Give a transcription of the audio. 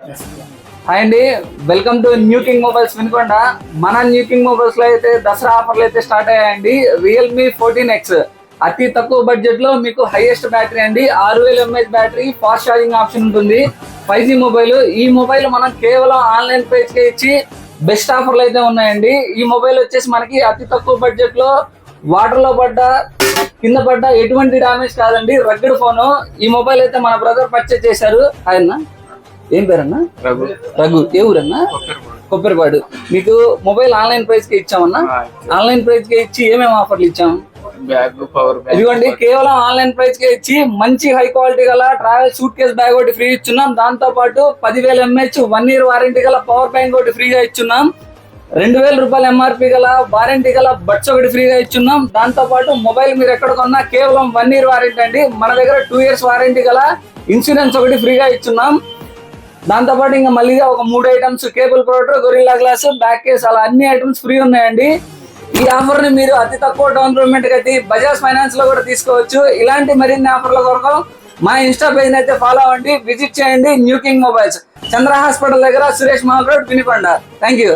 Hi అండి, welcome to new king mobiles Vinukonda. మన new king mobiles లో అయితే దసరా ఆఫర్లు అయితే స్టార్ట్ అయ్యాయండి. రియల్మీ 14X అతి తక్కువ బడ్జెట్ లో మీకు హైయెస్ట్ బ్యాటరీ అండి, 6000 mAh battery, fast charging option ఉంటుంది. 5G mobile. ఈ మొబైల్ మనం కేవలం ఆన్లైన్ ప్రైస్ కే ఇచ్చి బెస్ట్ ఆఫర్లు అయితే ఉన్నాయండి. ఈ మొబైల్ వచ్చేసి మనకి అతి తక్కువ బడ్జెట్ లో వాటర్ లో పడ్డ, కింద పడ్డ ఎటువంటి డామేజ్ కాదండి. Rugged phone. ఈ మొబైల్ అయితే మన బ్రదర్ పర్చేజ్ చేశారు. ఆయన ఏం పేరన్నా? రఘు. ఏ ఊరన్నా? కొబ్బరిపాడు. మీకు మొబైల్ ఆన్లైన్ ప్రైస్ కి ఇచ్చామన్నా. ఆన్లైన్ ప్రైస్ కి ఇచ్చి ఏమేమి ఆఫర్లు ఇచ్చాం? ఇదిగోండి, కేవలం ఆన్లైన్ ప్రైస్ కి ఇచ్చి మంచి హై క్వాలిటీ గల ట్రావెల్ సూట్ కేస్ బ్యాగ్ ఒకటి ఫ్రీ ఇచ్చున్నాం. దాంతో పాటు 10,000 mAh 1 year వారంటీ గల పవర్ బ్యాంక్ ఒకటి ఫ్రీగా ఇచ్చున్నాం. 2,000 రూపాయల ఎంఆర్పీ గల వారంటీ గల బడ్స్ ఒకటి ఫ్రీగా ఇచ్చున్నాం. దాంతో పాటు మొబైల్ మీరు ఎక్కడ కొన్నా కేవలం 1 year వారంటీ అండి. మన దగ్గర 2 years వారంటీ గల ఇన్సూరెన్స్ ఒకటి ఫ్రీగా ఇచ్చున్నాం. దాంతో పాటు ఇంకా మళ్ళీగా ఒక 3 items, cable protector, gorilla glass, back case, అలా అన్ని ఐటమ్స్ ఫ్రీ ఉన్నాయండి. ఈ ఆఫర్ ని మీరు అతి తక్కువ డౌన్ పేమెంట్ కట్టి బజాజ్ ఫైనాన్స్ లో కూడా తీసుకోవచ్చు. ఇలాంటి మరిన్ని ఆఫర్ల కొరకు మా ఇన్స్టా పేజ్ అయితే ఫాలో అవ్వండి, విజిట్ చేయండి. న్యూ కింగ్ మొబైల్స్, చంద్ర హాస్పిటల్ దగ్గర, Suresh mall road, Vinukonda. Thank you.